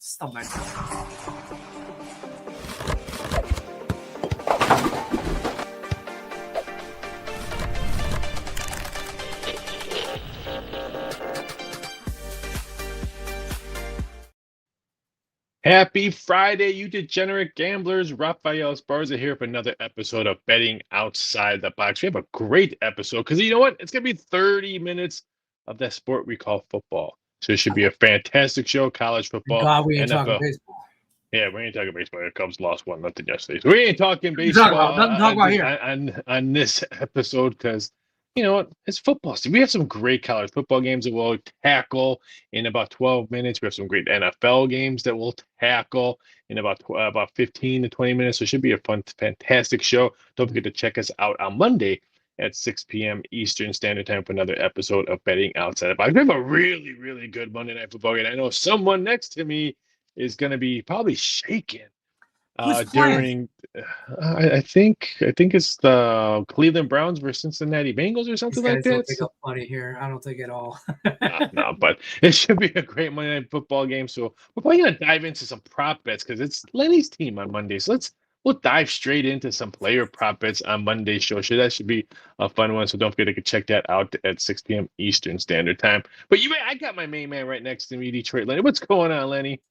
Stop my Happy Friday, you degenerate gamblers. Raphael Esparza here for another episode of Betting Outside the Box. We have a great episode because you know what? It's going to be 30 minutes of that sport we call football. So it should be a fantastic show. College football, God, we ain't NFL. talking baseball. Yeah, we ain't talking baseball. The Cubs lost 1-0 yesterday. So we ain't talking baseball on this episode because, you know what? It's football. So we have some great college football games that we'll tackle in about 12 minutes. We have some great NFL games that we'll tackle in about 15 to 20 minutes. So it should be a fun, fantastic show. Don't forget to check us out on Monday at 6 p.m. Eastern Standard Time for another episode of Betting Outside the Box. We have a really, really good Monday Night Football game. I know someone next to me is going to be probably shaking during. I think it's the Cleveland Browns versus Cincinnati Bengals or something like that. Don't think up funny here. I don't think at all. No, but it should be a great Monday Night Football game. So we're probably going to dive into some prop bets because it's Lenny's team on Monday. So we'll dive straight into some player prop bets on Monday's show. So that should be a fun one. So don't forget to check that out at 6 p.m. Eastern Standard Time. But I got my main man right next to me, Detroit Lenny. What's going on, Lenny?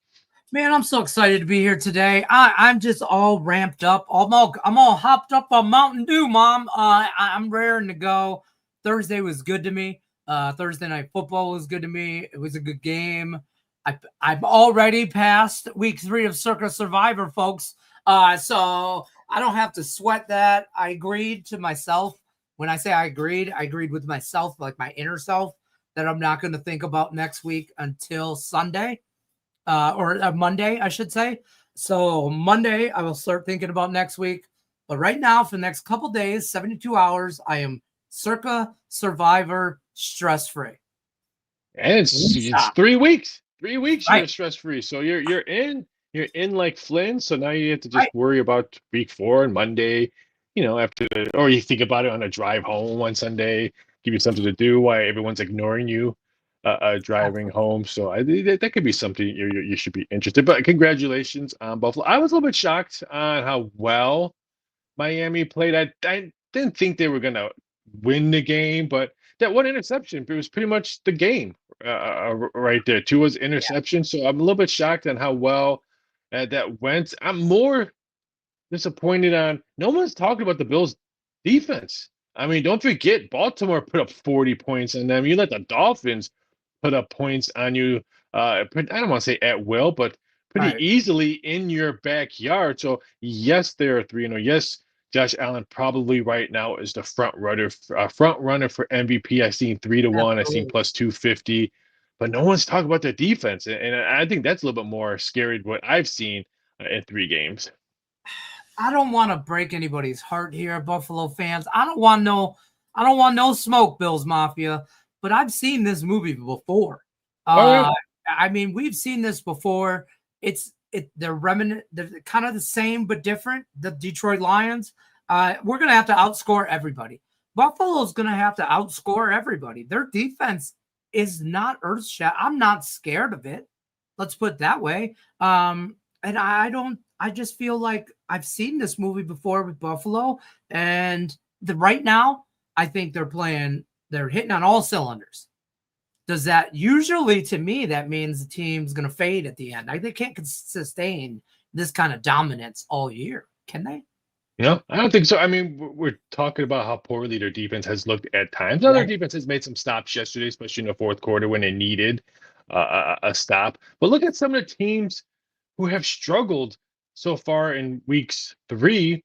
Man, I'm so excited to be here today. I'm just all ramped up. I'm all hopped up on Mountain Dew, Mom. I'm raring to go. Thursday was good to me. Thursday Night Football was good to me. It was a good game. I'm already past week 3 of Circa Survivor, folks. So I don't have to sweat that. I agreed to myself. When I say I agreed with myself, like my inner self, that I'm not going to think about next week until Sunday. Or Monday, I should say. So Monday, I will start thinking about next week. But right now, for the next couple days, 72 hours, I am Circa Survivor stress-free. And it's 3 weeks. 3 weeks right. You're stress-free. So you're in like Flynn. So now you have to just worry about week 4 and Monday, or you think about it on a drive home on Sunday, give you something to do while everyone's ignoring you. Driving home, so that could be something you should be interested. But congratulations on Buffalo. I was a little bit shocked on how well Miami played. I didn't think they were gonna win the game, but that one interception, it was pretty much the game right there. Tua's interception. So I'm a little bit shocked on how well that went. I'm more disappointed on no one's talking about the Bills' defense. I mean, don't forget Baltimore put up 40 points on them. You let the Dolphins put up points on you. I don't want to say at will, but pretty easily in your backyard. So yes, they are 3-0. Yes, Josh Allen probably right now is the front runner for MVP. I've seen 3-1. I've seen plus 250, but no one's talking about their defense, and I think that's a little bit more scary than what I've seen in 3 games. I don't want to break anybody's heart here, Buffalo fans. I don't want no smoke, Bills Mafia. But I've seen this movie before. I mean, we've seen this before. They're kind of the same but different. The Detroit Lions. We're gonna have to outscore everybody. Buffalo's gonna have to outscore everybody. Their defense is not earth-shattering. I'm not scared of it. Let's put it that way. And I just feel like I've seen this movie before with Buffalo, and right now I think they're hitting on all cylinders. Does that usually, to me, that means the team's going to fade at the end? They can't sustain this kind of dominance all year, can they? No, I don't think so. I mean, we're talking about how poorly their defense has looked at times. Now, their defense has made some stops yesterday, especially in the fourth quarter when they needed a stop. But look at some of the teams who have struggled so far in weeks 3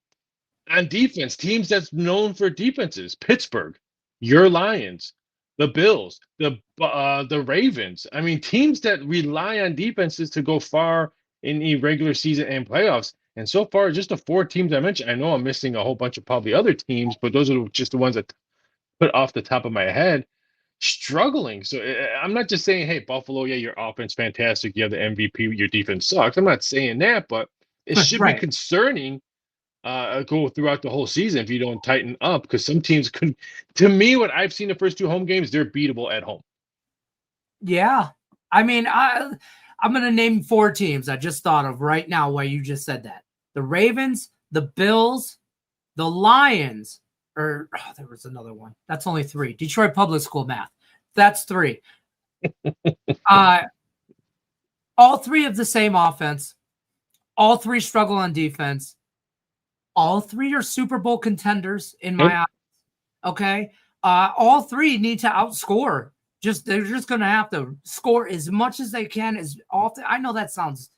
on defense. Teams that's known for defenses: Pittsburgh, your Lions, the Bills, the Ravens. I mean, teams that rely on defenses to go far in the regular season and playoffs. And so far, just the 4 teams I mentioned. I know I'm missing a whole bunch of probably other teams, but those are just the ones that put off the top of my head struggling. So I'm not just saying, hey, Buffalo, yeah, your offense fantastic, you have the MVP, your defense sucks. I'm not saying that, but it should be concerning go throughout the whole season if you don't tighten up, because some teams could. To me, what I've seen the first 2 home games, they're beatable at home. Yeah, I mean, I'm going to name 4 teams I just thought of right now while you just said that. The Ravens, the Bills, the Lions, there was another one. That's only 3. Detroit Public School math. That's 3. All 3 have the same offense. All 3 struggle on defense. All 3 are Super Bowl contenders in my eyes. Okay. All 3 need to outscore. They're just going to have to score as much as they can. I know that sounds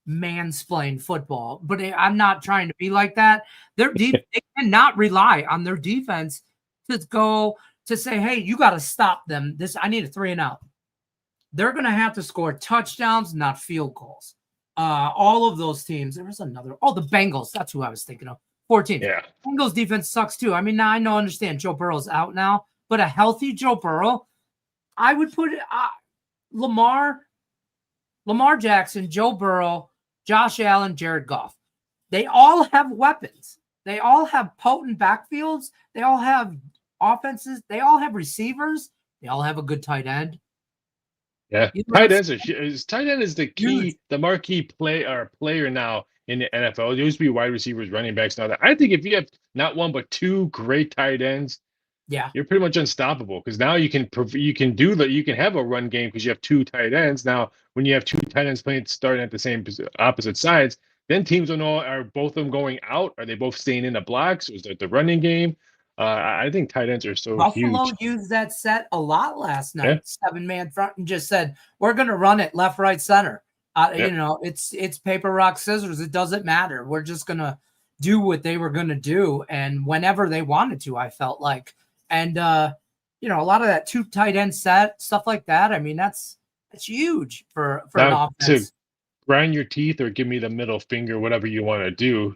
mansplain football, but I'm not trying to be like that. They cannot rely on their defense to say, hey, you got to stop them. I need a 3 and out. They're going to have to score touchdowns, not field goals. All of those teams. There was another. Oh, the Bengals. That's who I was thinking of. 4 teams. Yeah. Bengals defense sucks too. I mean, now I understand Joe Burrow's out now, but a healthy Joe Burrow, I would put it Lamar Jackson, Joe Burrow, Josh Allen, Jared Goff. They all have weapons. They all have potent backfields. They all have offenses. They all have receivers. They all have a good tight end. Yeah, tight end is the key, the marquee player now in the NFL. It used to be wide receivers, running backs, now that. I think if you have not 1 but 2 great tight ends, you're pretty much unstoppable, because now you can have a run game because you have 2 tight ends. Now, when you have 2 tight ends starting at the same opposite sides, then teams don't know, are both of them going out? Are they both staying in the blocks? Is it the running game? I think tight ends are so huge. Buffalo used that set a lot last night. 7-man front, and just said, we're going to run it left, right, center. You know, it's paper, rock, scissors. It doesn't matter. We're just going to do what they were going to do, and whenever they wanted to, I felt like. And, you know, a lot of that 2 tight end set, stuff like that, I mean, that's huge for an offense. To grind your teeth or give me the middle finger, whatever you want to do.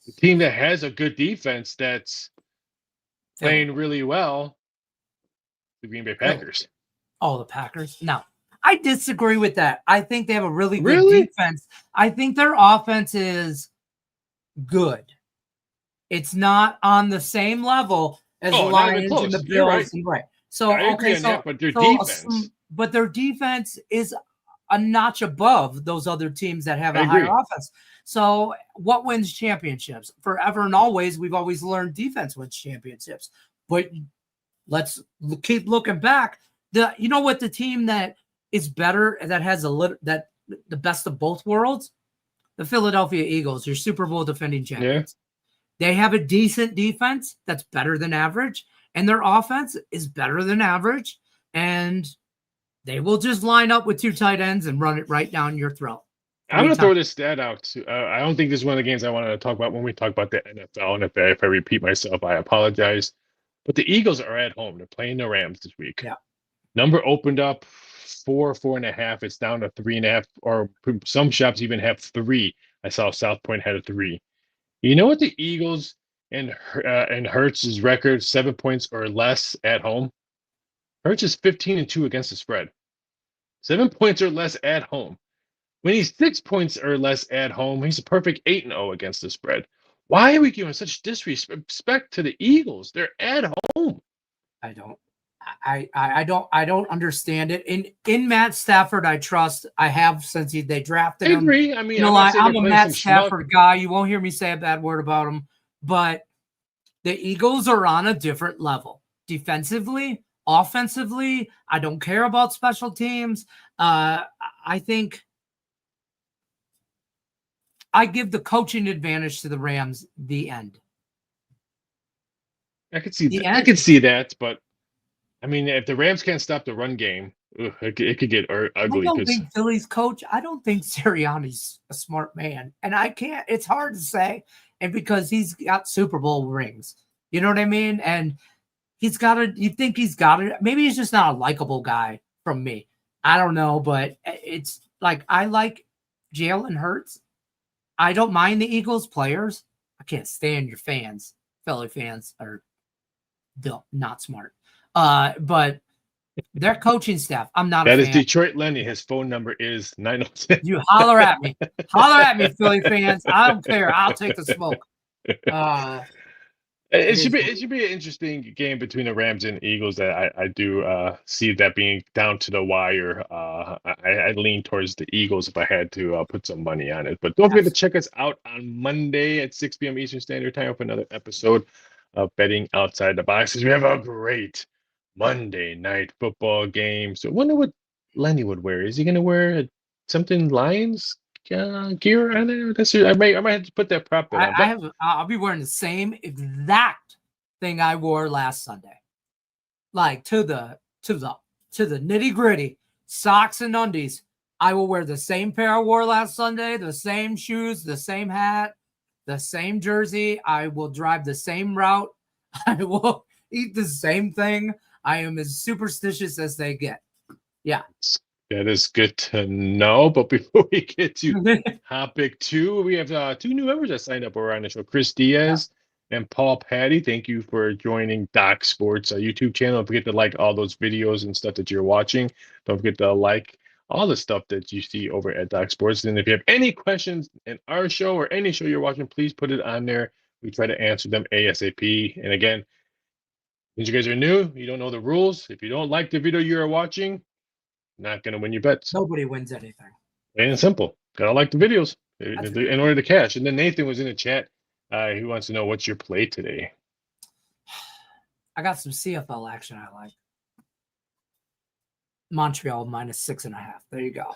The team that has a good defense that's playing really well, the Green Bay Packers. Oh, the Packers? No, I disagree with that. I think they have a really good defense. I think their offense is good. It's not on the same level as the Lions and the Bills. Right. So, I agree on that, but their defense. But their defense is a notch above those other teams that have a higher offense. So what wins championships? Forever and always, we've always learned defense wins championships. But let's keep looking back. You know what? The team that is better, that has the best of both worlds, the Philadelphia Eagles, your Super Bowl defending champions. They have a decent defense that's better than average, and their offense is better than average, and they will just line up with 2 tight ends and run it right down your throat. I'm going to throw this stat out. I don't think this is one of the games I wanted to talk about when we talk about the NFL, and if I repeat myself, I apologize. But the Eagles are at home. They're playing the Rams this week. Yeah. Number opened up 4.5. It's down to 3.5, or some shops even have 3. I saw South Point had a 3. You know what the Eagles and Hurts' record, 7 points or less at home? Hurts is 15-2 against the spread. 7 points or less at home. When he's 6 points or less at home, he's a perfect 8-0 against the spread. Why are we giving such disrespect to the Eagles? They're at home. I don't understand it. In Matt Stafford, I trust. I have since they drafted him. I agree. I mean, I'm a Matt Stafford guy. You won't hear me say a bad word about him. But the Eagles are on a different level. Defensively, offensively, I don't care about special teams. I think I give the coaching advantage to the Rams. The end. I could see that. I could see that, but I mean, if the Rams can't stop the run game, it could get ugly. I don't think Philly's coach. I don't think Sirianni's a smart man, and I can't. It's hard to say, and because he's got Super Bowl rings, you know what I mean. And he's got it. You think he's got it? Maybe he's just not a likable guy from me. I don't know, but it's like I like Jalen Hurts. I don't mind the Eagles players. I can't stand your fans. Philly fans are not smart. But their coaching staff, I'm not a fan. That is Detroit Lenny. His phone number is 906. You holler at me. Holler at me, Philly fans. I don't care. I'll take the smoke. It should be an interesting game between the Rams and Eagles. That I do see that being down to the wire. I lean towards the Eagles if I had to put some money on it. But don't forget to check us out on Monday at 6 p.m. Eastern Standard Time for another episode of Betting Outside the Boxes. We have a great Monday night football game. So I wonder what Lenny would wear. Is he going to wear something Lions gear on there? I might have to put that prop bet on. I'll be wearing the same exact thing I wore last Sunday, like to the nitty gritty, socks and undies. I will wear the same pair I wore last Sunday, the same shoes, the same hat, the same jersey. I will drive the same route. I will eat the same thing. I am as superstitious as they get. Yeah. That is good to know. But before we get to topic 2, we have 2 new members that signed up over on the show. Chris Diaz and Paul Patty. Thank you for joining Doc Sports YouTube channel. Don't forget to like all those videos and stuff that you're watching. Don't forget to like all the stuff that you see over at Doc Sports. And if you have any questions in our show or any show you're watching, please put it on there. We try to answer them ASAP. And again, since you guys are new, you don't know the rules. If you don't like the video you're watching, not going to win your bets. Nobody wins anything. Plain and simple. Gotta like the videos in order to cash. And then Nathan was in the chat. He wants to know what's your play today. I got some CFL action I like. Montreal -6.5. There you go.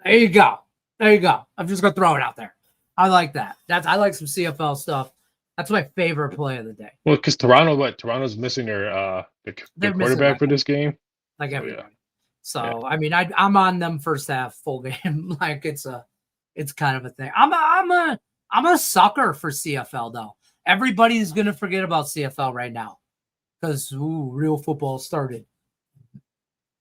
There you go. There you go. I'm just gonna throw it out there. I like that. I like some CFL stuff. That's my favorite play of the day. Well, because Toronto's missing their quarterback for this game. Like everybody. So I mean, I'm on them first half full game. Like it's kind of a thing. I'm a sucker for CFL though. Everybody's gonna forget about CFL right now because real football started.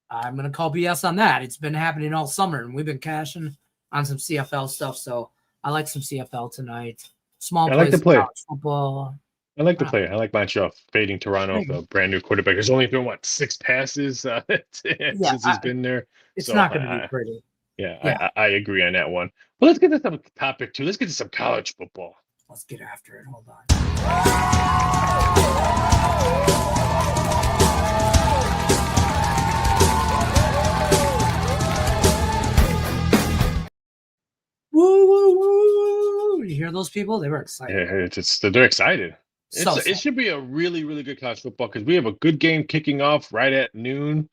I'm gonna call BS on that. It's been happening all summer, and we've been cashing on some CFL stuff. So I like some CFL tonight. Small plays, I like to play football. I like to play. I like Montreal fading Toronto with a brand new quarterback. There's only been 6 passes since he's been there. It's not going to be pretty. Yeah, I agree on that one. But let's get to some topic 2. Let's get to some college football. Let's get after it. Hold on. Woo, woo, woo. You hear those people? They were excited. Yeah, they're excited. It should be a really, really good college football because we have a good game kicking off right at noon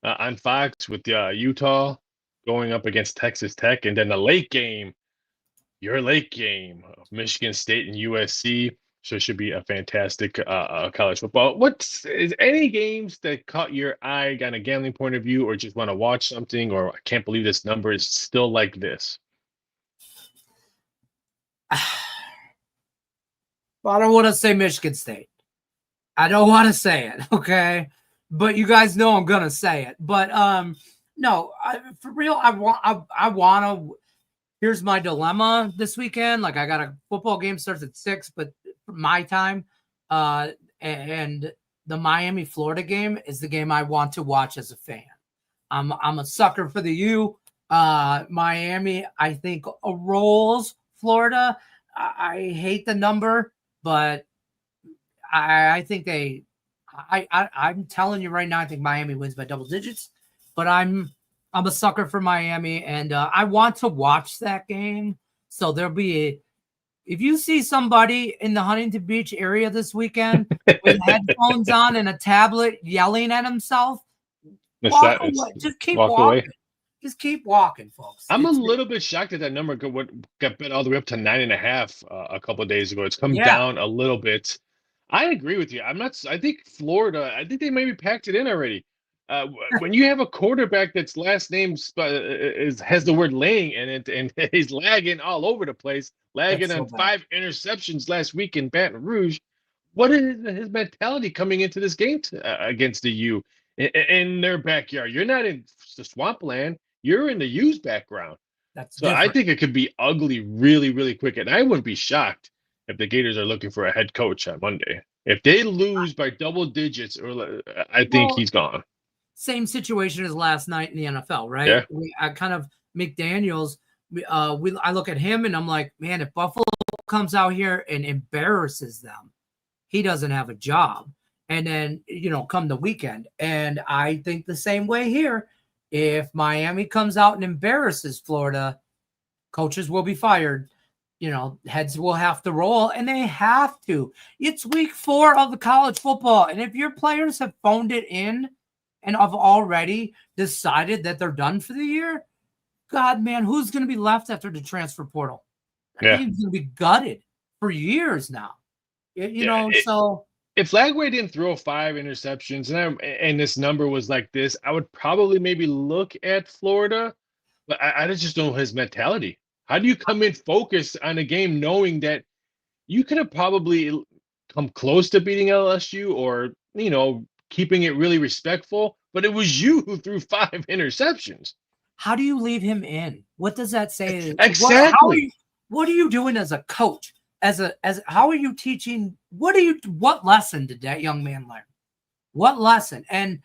on Fox with Utah going up against Texas Tech. And then the late game, your late game of Michigan State and USC. So it should be a fantastic college football. Is any games that caught your eye on a gambling point of view or just want to watch something or I can't believe this number is still like this? Well, I don't want to say Michigan State. I don't want to say it, okay? But you guys know I'm gonna say it. But no, for real, I want to. Here's my dilemma this weekend. Like I got a football game starts at 6, but my time, and the Miami Florida game is the game I want to watch as a fan. I'm a sucker for the U. Miami, I think rolls Florida. I hate the number. But I think I'm telling you right now, I think Miami wins by double digits. But I'm a sucker for Miami, and I want to watch that game. So there'll be if you see somebody in the Huntington Beach area this weekend with headphones on and a tablet yelling at himself, walk away. Just keep walking. Away. Just keep walking, folks. I'm a little bit shocked that that number got bet all the way up to 9.5 a couple of days ago. It's come down a little bit. I agree with you. I think Florida. I think they maybe packed it in already. When you have a quarterback that's last name has the word laying in it, and he's lagging all over the place, lagging on 5 interceptions last week in Baton Rouge. What is his mentality coming into this game against the U in their backyard? You're not in the swampland. You're in the U's background. So different. I think it could be ugly really, really quick. And I wouldn't be shocked if the Gators are looking for a head coach on Monday. If they lose by double digits, I think he's gone. Same situation as last night in the NFL, right? Yeah. I kind of McDaniels. I look at him and I'm like, man, if Buffalo comes out here and embarrasses them, he doesn't have a job. And then, come the weekend. And I think the same way here. If Miami comes out and embarrasses Florida, coaches will be fired. Heads will have to roll, and they have to. It's week 4 of the college football. And if your players have phoned it in and have already decided that they're done for the year, God, man, who's going to be left after the transfer portal? That team's going to be gutted for years now. So if Lagway didn't throw 5 interceptions and this number was like this, I would probably maybe look at Florida, but I just don't know his mentality. How do you come in focused on a game knowing that you could have probably come close to beating LSU or, keeping it really respectful, but it was you who threw 5 interceptions. How do you leave him in? What does that say? Exactly. What are you doing as a coach? How are you teaching? What lesson did that young man learn? What lesson? And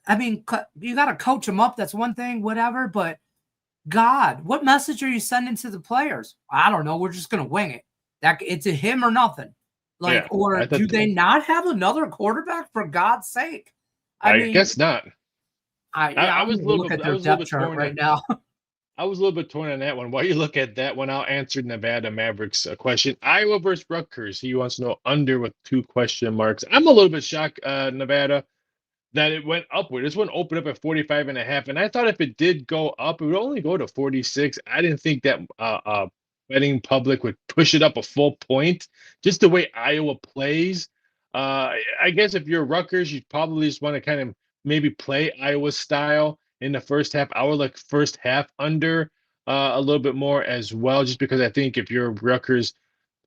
I mean, you got to coach him up. That's one thing, whatever. But God, what message are you sending to the players? I don't know. We're just going to wing it. It's a him or nothing. Or do they not have another quarterback, for God's sake? I mean, guess not. I was look at their depth chart right now. I was a little bit torn on that one. While you look at that one, I'll answer Nevada Mavericks question. Iowa versus Rutgers. He wants to know under with 2 question marks. I'm a little bit shocked, Nevada, that it went upward. This one opened up at 45.5, and I thought if it did go up, it would only go to 46. I didn't think that betting public would push it up a full point. Just the way Iowa plays. I guess if you're Rutgers, you probably just want to kind of maybe play Iowa style in the first half. I would like first half under a little bit more as well, just because I think if you're Rutgers,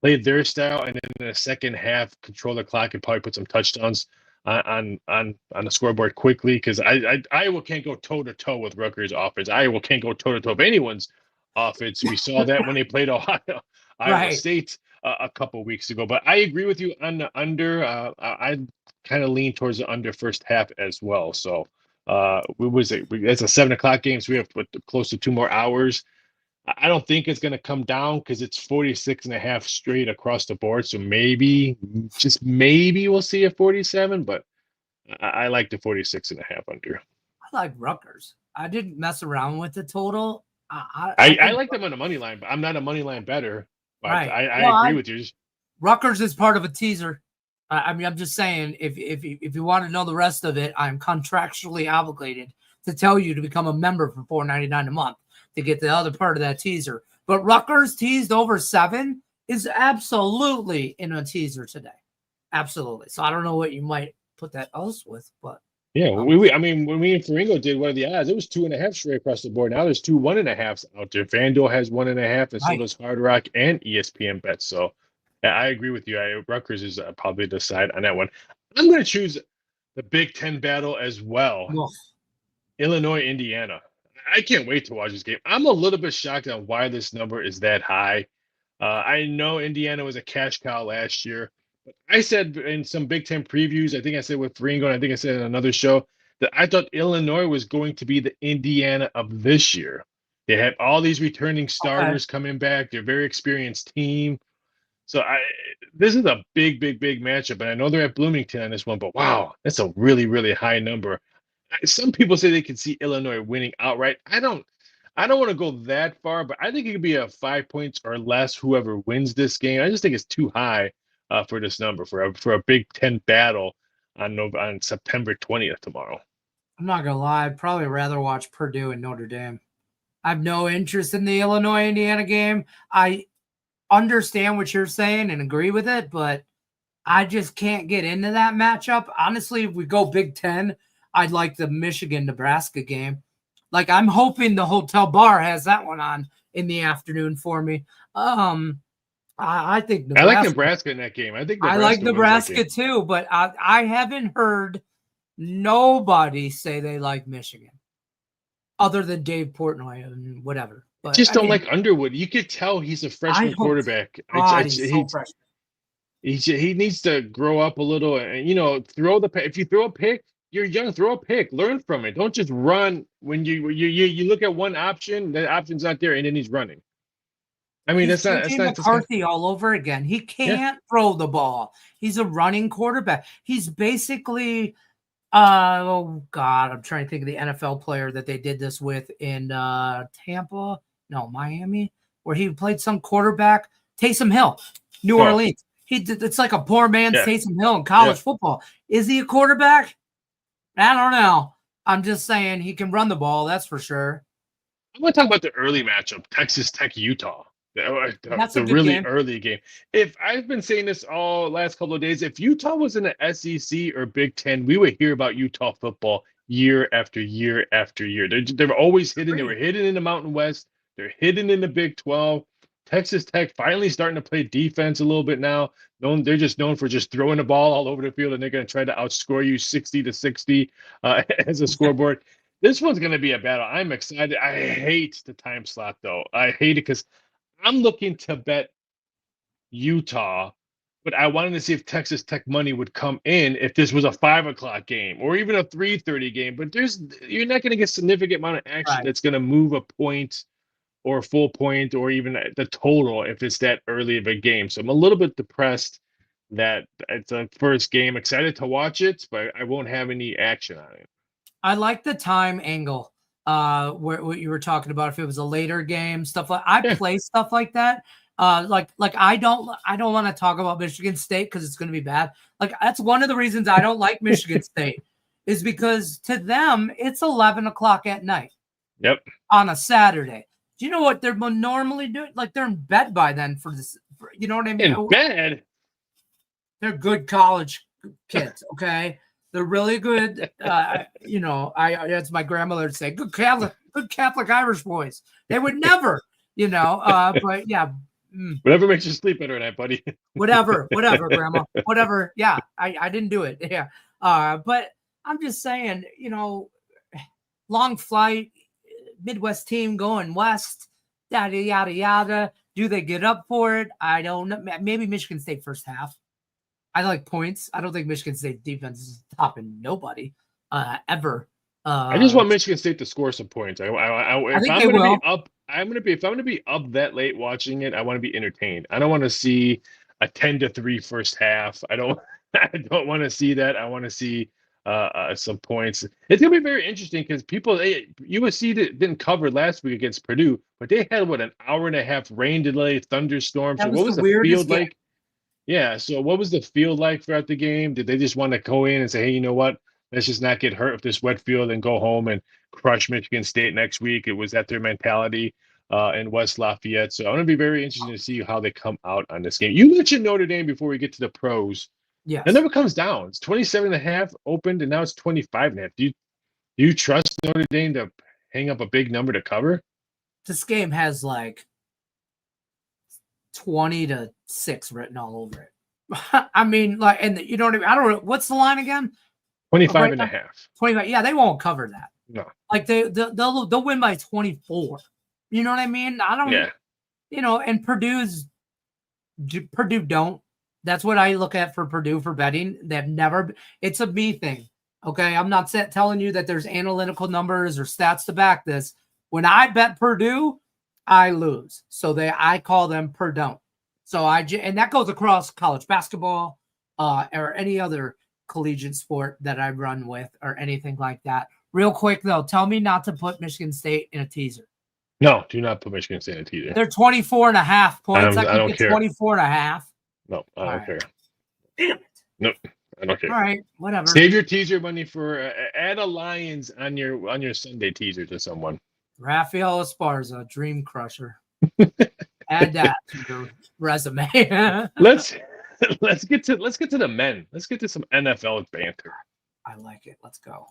play their style and then in the second half control the clock and probably put some touchdowns on the scoreboard quickly, because Iowa can't go toe to toe with Rutgers offense. Iowa can't go toe to toe with anyone's offense. We saw that when they played Iowa State a couple weeks ago. But I agree with you on the under. I kind of lean towards the under first half as well. So it's a 7:00 game, so we have close to 2 more hours. I don't think it's going to come down because it's 46.5 straight across the board. So maybe, just maybe, we'll see a 47, but I like the 46.5 under. I like Rutgers. I didn't mess around with the total. I like them on the money line, but I'm not a money line bettor. But right. I agree with you. Rutgers is part of a teaser. I mean, I'm just saying, if you want to know the rest of it, I'm contractually obligated to tell you to become a member for $4.99 a month to get the other part of that teaser. But Rutgers teased over 7 is absolutely in a teaser today. Absolutely. So I don't know what you might put that else with, but yeah, I mean, when we and Faringo did one of the odds, it was 2.5 straight across the board. Now there's 2 1.5s out there. FanDuel has 1.5, and so does Hard Rock and ESPN bets. So yeah, I agree with you. Rutgers is probably the side on that one. I'm going to choose the Big Ten battle as well. Oof. Illinois, Indiana. I can't wait to watch this game. I'm a little bit shocked on why this number is that high. I know Indiana was a cash cow last year. But I said in some Big Ten previews, I think I said with Ringo, and I think I said in another show, that I thought Illinois was going to be the Indiana of this year. They have all these returning starters coming back. They're a very experienced team. So this is a big, big, big matchup. And I know they're at Bloomington on this one, but wow, that's a really, really high number. Some people say they can see Illinois winning outright. I don't want to go that far, but I think it could be a 5 points or less whoever wins this game. I just think it's too high for this number for a Big Ten battle on September 20th tomorrow. I'm not gonna lie, I'd probably rather watch Purdue and Notre Dame. I have no interest in the Illinois-Indiana game. I understand what you're saying and agree with it, but I just can't get into that matchup. Honestly, if we go Big Ten, I'd like the Michigan-Nebraska game. Like, I'm hoping the hotel bar has that one on in the afternoon for me. I think Nebraska, I like Nebraska in that game. I like Nebraska too, but I haven't heard nobody say they like Michigan other than Dave Portnoy and whatever. But I don't like Underwood. You could tell he's a freshman quarterback. He needs to grow up a little and, throw the if you throw a pick, you're young, throw a pick, learn from it. Don't just run when you look at one option, the option's not there, and then he's running. I mean, He's that's JJ not this guy. McCarthy all over again. He Yeah. can't throw the ball. He's a running quarterback. He's basically, oh God, I'm trying to think of the NFL player that they did this with in Tampa, no, Miami, where he played some quarterback, Taysom Hill, New Orleans. It's like a poor man's Taysom Hill in college football. Is he a quarterback? I don't know. I'm just saying he can run the ball. That's for sure. I'm going to talk about the early matchup, Texas Tech, Utah. That's a The good really game. early game. If I've been saying this all last couple of days, if Utah was in the SEC or Big Ten, we would hear about Utah football year after year after year. They're always hidden. They were hidden in the Mountain West. They're hidden in the Big 12. Texas Tech finally starting to play defense a little bit now. They're just known for just throwing the ball all over the field, and they're going to try to outscore you 60-60 as a scoreboard. This one's going to be a battle. I'm excited. I hate the time slot, though. I hate it because I'm looking to bet Utah, but I wanted to see if Texas Tech money would come in if this was a 5 o'clock game or even a 3:30 game. But you're not going to get significant amount of action that's going to move a point or a full point or even the total if it's that early of a game. So I'm a little bit depressed that it's a first game. Excited to watch it, but I won't have any action on it. I like the time angle. Where what you were talking about, if it was a later game, stuff like I play stuff like that. Like I don't want to talk about Michigan State because it's going to be bad. Like that's one of the reasons I don't like Michigan State is because to them it's 11 o'clock at night. Yep. On a Saturday. Do you know what they're normally doing? Like they're in bed by then for this. You know what I mean? In bed. They're good college kids. Okay. They're really good. You know, that's my grandmother would say, good Catholic Irish boys. They would never, you know, but yeah. Whatever makes you sleep better at night, buddy. whatever, grandma, whatever. Yeah. I didn't do it. Yeah. But I'm just saying, you know, long flight, Midwest team going west, yada, yada, yada. Do they get up for it? I don't know. Maybe Michigan State first half. I like points. I don't think Michigan State defense is topping nobody ever. I just want Michigan State to score some points. If I'm going to be up that late watching it, I want to be entertained. I don't want to see a 10-3 first half. I don't want to see that. I want to see some points. It's going to be very interesting because USC didn't cover last week against Purdue, but they had an hour and a half rain delay, thunderstorm. So what was the field like? Yeah. So what was the field like throughout the game? Did they just want to go in and say, hey, you know what? Let's just not get hurt with this wet field and go home and crush Michigan State next week? Was that their mentality in West Lafayette? So I'm going to be very interested to see how they come out on this game. You mentioned Notre Dame before we get to the pros. Yes. It never comes down. It's 27.5 opened, and now it's 25.5. Do you trust Notre Dame to hang up a big number to cover? This game has like 20-6 written all over it. I mean, like, and you know what I mean? I don't know. What's the line again? 25.5. 25. Yeah, they won't cover that. No. Like they'll win by 24. You know what I mean? I don't. Yeah. You know, and Purdue don't. That's what I look at for Purdue for betting. They've never. It's a me thing. Okay, I'm not telling you that there's analytical numbers or stats to back this. When I bet Purdue, I lose. So I call them Purdue. So and that goes across college basketball, or any other collegiate sport that I run with or anything like that. Real quick though, tell me not to put Michigan State in a teaser. No, do not put Michigan State in a teaser. They're 24.5 points. I don't care. 24.5. No, I don't care. Damn it. Nope, I don't care. All right, whatever. Save your teaser money for add a Lions on your Sunday teaser to someone. Raphael Esparza, Dream Crusher. Add that to your resume. Let's get to the men. Let's get to some NFL banter. I like it. Let's go.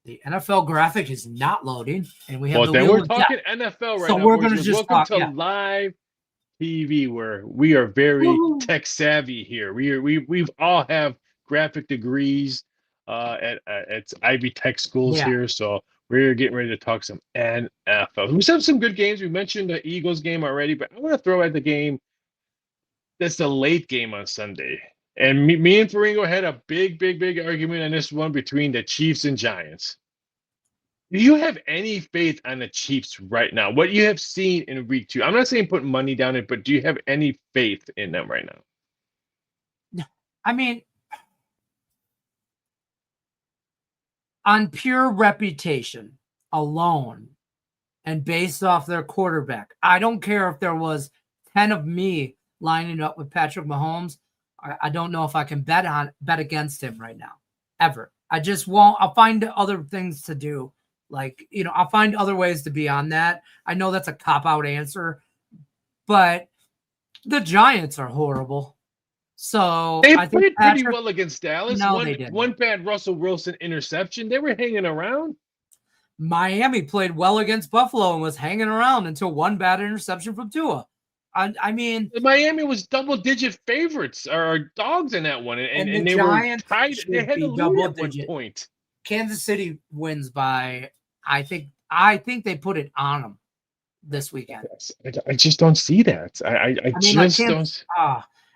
The NFL graphic is not loading, and we have. Well, then we're talking NFL right now. So we're going to just welcome to live TV, where we are very tech savvy here. We've all have graphic degrees at Ivy Tech schools here, so we're getting ready to talk some NFL. We have some good games. We mentioned the Eagles game already, but I want to throw at the game that's the late game on Sunday. And me and Faringo had a big argument on this one between the Chiefs and Giants. Do you have any faith on the Chiefs right now? What you have seen in week 2? I'm not saying put money down it, but do you have any faith in them right now? I mean, on pure reputation alone and based off their quarterback, I don't care if there was 10 of me lining up with Patrick Mahomes. I don't know if I can bet against him right now, ever. I just won't. I'll find other things to do. Like, I'll find other ways to be on that. I know that's a cop-out answer, but the Giants are horrible. So they I played think pretty well against Dallas. No, they didn't. One bad Russell Wilson interception. They were hanging around. Miami played well against Buffalo and was hanging around until one bad interception from Tua. I mean, Miami was double-digit favorites or dogs in that one, and the they Giants were tied. They had to lead at one point. Kansas City wins by, I think they put it on them this weekend. I just don't see that.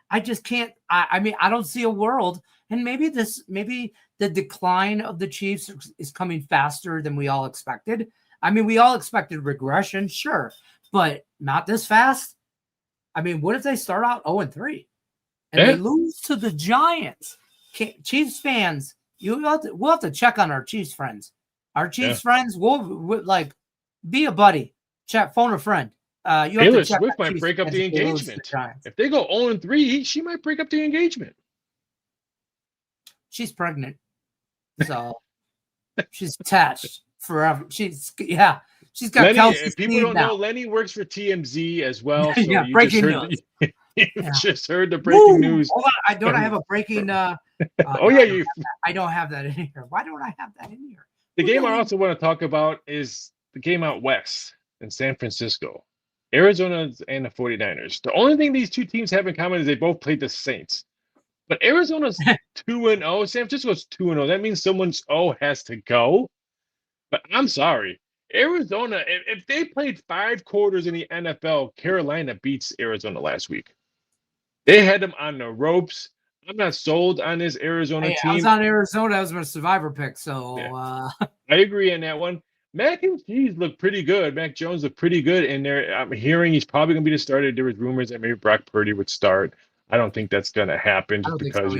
I just can't. I mean, I don't see a world, and maybe the decline of the Chiefs is coming faster than we all expected. I mean, we all expected regression, sure, but not this fast. I mean, what if they start out 0-3 and they lose to the Giants? Chiefs fans, we'll have to check on our Chiefs friends. Our Chiefs friends, we'll like be a buddy. Chat, phone a friend. Taylor Swift might break up the engagement. If they go 0-3, she might break up the engagement. She's pregnant, so she's attached forever. She's got Lenny, Kelsey's people don't now. know Lenny works for TMZ as well. So yeah, breaking news. Just heard the breaking news. Hold on, I have a breaking. I don't have that in here. Why don't I have that in here? The game I also want to talk about is the game out west in San Francisco. Arizona and the 49ers. The only thing these two teams have in common is they both played the Saints. But Arizona's 2-0. San Francisco's 2-0. That means someone's has to go. But I'm sorry. Arizona, if they played 5 quarters in the NFL, Carolina beats Arizona last week. They had them on the ropes. I'm not sold on this Arizona team. I was on Arizona. I was my survivor pick. So I agree on that one. Mac and Cheese look pretty good. Mac Jones looked pretty good in there. I'm hearing he's probably going to be the starter. There was rumors that maybe Brock Purdy would start. I don't think that's going to happen just because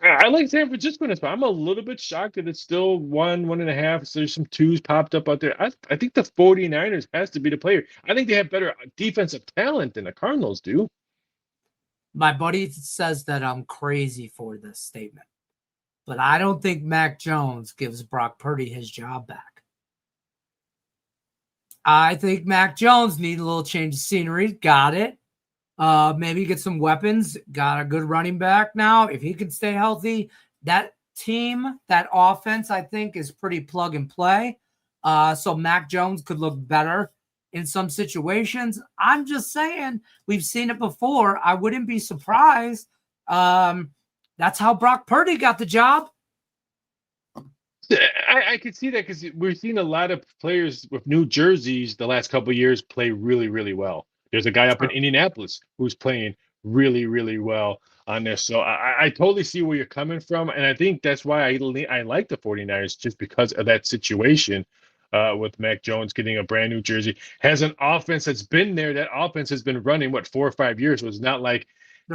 I like San Francisco in this, but I'm a little bit shocked that it's still 1.5. So there's some 2s popped up out there. I think the 49ers has to be the player. I think they have better defensive talent than the Cardinals do. My buddy says that I'm crazy for this statement, but I don't think Mac Jones gives Brock Purdy his job back. I think Mac Jones needs a little change of scenery. Got it. Maybe get some weapons. Got a good running back now. If he can stay healthy, that team, that offense, I think, is pretty plug and play. So Mac Jones could look better in some situations. I'm just saying, we've seen it before. I wouldn't be surprised. That's how Brock Purdy got the job. I could see that because we've seen a lot of players with new jerseys the last couple of years play really, really well. There's a guy up in Indianapolis who's playing really, really well on this. So I totally see where you're coming from. And I think that's why I like the 49ers, just because of that situation with Mac Jones getting a brand new jersey. Has an offense that's been there. That offense has been running, 4 or 5 years. So it's not like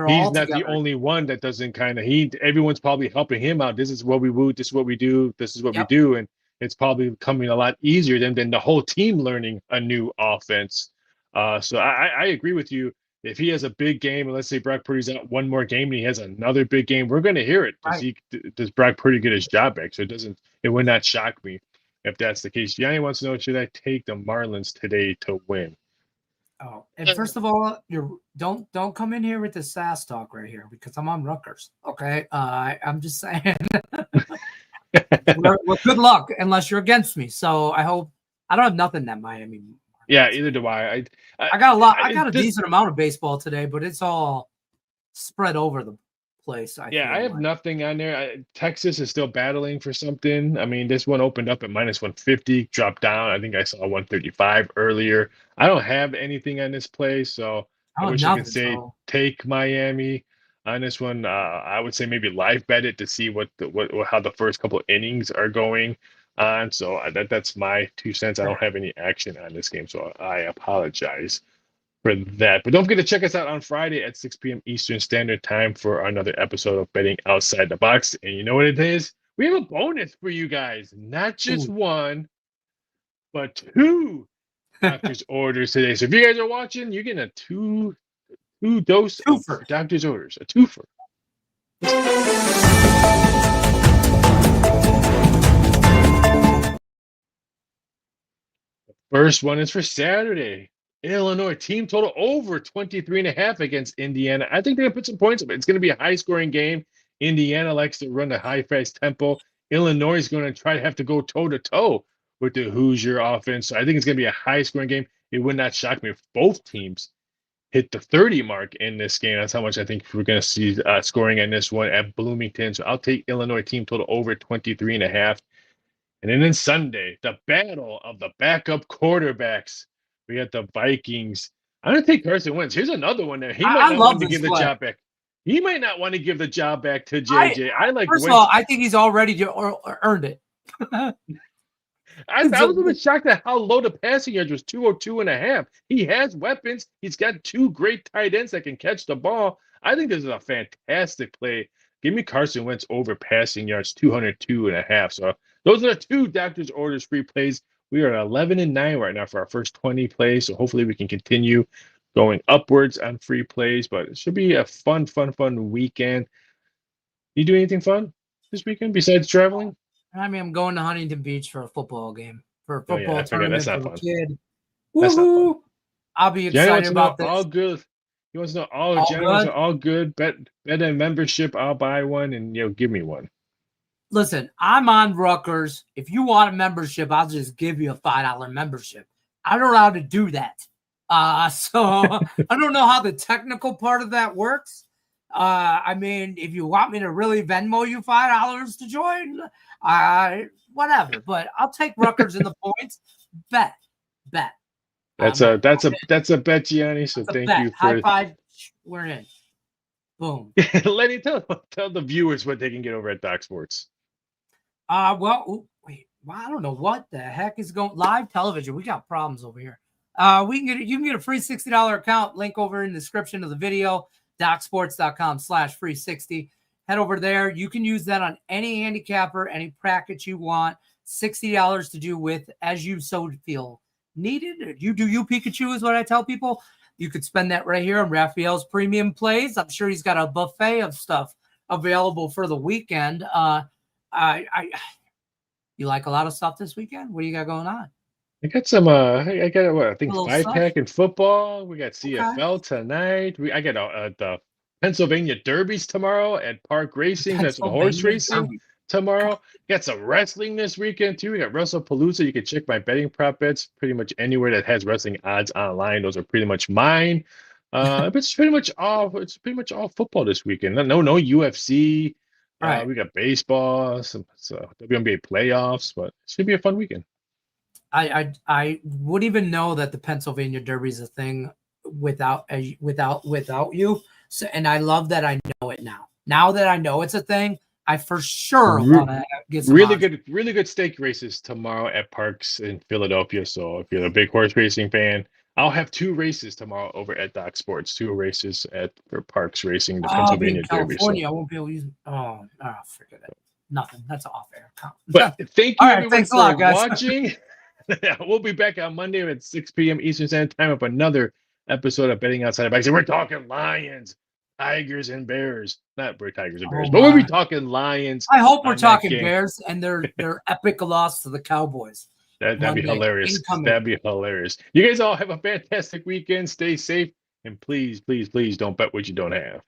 he's not the only one that doesn't everyone's probably helping him out. This is what we do. This is what we do. This is what we do. And it's probably becoming a lot easier than the whole team learning a new offense. So I agree with you. If he has a big game, and let's say Brock Purdy's out one more game and he has another big game, we're going to hear it. Does Brock Purdy get his job back? So it would not shock me if that's the case. Yanni wants to know, should I take the Marlins today to win? Oh, and first of all, don't come in here with the sass talk right here, because I'm on Rutgers. Okay, I'm just saying. well, good luck unless you're against me. So I hope I don't have nothing that Miami. Yeah, either do I. I got a lot. I got a decent amount of baseball today, but it's all spread over the place. I have nothing on there. Texas is still battling for something. I mean, this one opened up at -150, dropped down. I think I saw 135 earlier. I don't have anything on this play, so I wish I could say take Miami on this one. I would say maybe live bet it to see how the first couple of innings are going. on. So that's my 2 cents. I don't have any action on this game, so I apologize for that. But don't forget to check us out on Friday at 6 p.m. Eastern Standard Time for another episode of Betting Outside the Box. And you know what it is? We have a bonus for you guys. Not just one, but 2 doctor's orders today. So if you guys are watching, you're getting a two dose of doctor's orders, a twofer. The first one is for Saturday. Illinois team total over 23.5 against Indiana. I think they're going to put some points up. It's going to be a high-scoring game. Indiana likes to run a high-fast tempo. Illinois is going to try to have to go toe-to-toe with the Hoosier offense. So I think it's going to be a high-scoring game. It would not shock me if both teams hit the 30 mark in this game. That's how much I think we're going to see scoring in this one at Bloomington. So I'll take Illinois team total over 23.5. And then Sunday, the battle of the backup quarterbacks. We got the Vikings. I'm going to take Carson Wentz. Here's another one there. He might not want to give the job back. He might not want to give the job back to JJ. First of all, I think he's already earned it. I was a bit shocked at how low the passing yards was, 202.5. He has weapons. He's got 2 great tight ends that can catch the ball. I think this is a fantastic play. Give me Carson Wentz over passing yards, 202.5. So those are the 2 doctor's orders free plays. We are 11-9 right now for our first 20 plays. So hopefully we can continue going upwards on free plays. But it should be a fun weekend. You do anything fun this weekend besides traveling? I mean, I'm going to Huntington Beach for a football game, for a football tournament for the kid. That's not fun. I'll be excited about this. All good. He wants to know all good. Bet a membership. I'll buy one and give me one. Listen, I'm on Rutgers. If you want a membership, I'll just give you a $5 membership. I don't know how to do that. So I don't know how the technical part of that works. I mean, if you want me to really Venmo you $5 to join, whatever. But I'll take Rutgers in the points. Bet. That's a bet, Gianni. So thank you for high five. We're in. Boom. Lenny, tell the viewers what they can get over at Doc Sports. Well, I don't know what the heck is going live television. We got problems over here. You can get a free $60 account. Link over in the description of the video. DocSports.com/free60. Head over there. You can use that on any handicapper, any bracket you want. $60 to do with as you so feel needed. You Pikachu is what I tell people. You could spend that right here on Raphael's premium plays. I'm sure he's got a buffet of stuff available for the weekend. You like a lot of stuff this weekend? What do you got going on? I got some. I got what I think 5-pack in football. We got CFL tonight. I got the Pennsylvania Derbies tomorrow at Park Racing. That's some horse racing tomorrow. Got some wrestling this weekend too. We got WrestlePalooza. You can check my betting prop bets pretty much anywhere that has wrestling odds online. Those are pretty much mine. But it's pretty much all football this weekend. No UFC. Right. We got baseball, some WNBA playoffs, but it should be a fun weekend. I wouldn't even know that the Pennsylvania Derby is a thing without you. So, and I love that I know it now. Now that I know it's a thing, I for sure want to get some really good stake races tomorrow at Parks in Philadelphia. So if you're a big horse racing fan, I'll have 2 races tomorrow over at Doc Sports. 2 races for Parks Racing, the Pennsylvania Derby. California, so. I won't be able to use. Forget it. Nothing. That's an off-air account. But thank you everyone for lot, guys. watching. We'll be back on Monday at 6 p.m. Eastern Standard Time with another episode of Betting Outside the Box. And we're talking Lions, Tigers, and Bears. Not Tigers and Bears, but we'll be talking Lions. I hope we're talking Bears and their epic loss to the Cowboys. That'd be hilarious. That'd be hilarious. You guys all have a fantastic weekend. Stay safe. And please, please, please don't bet what you don't have.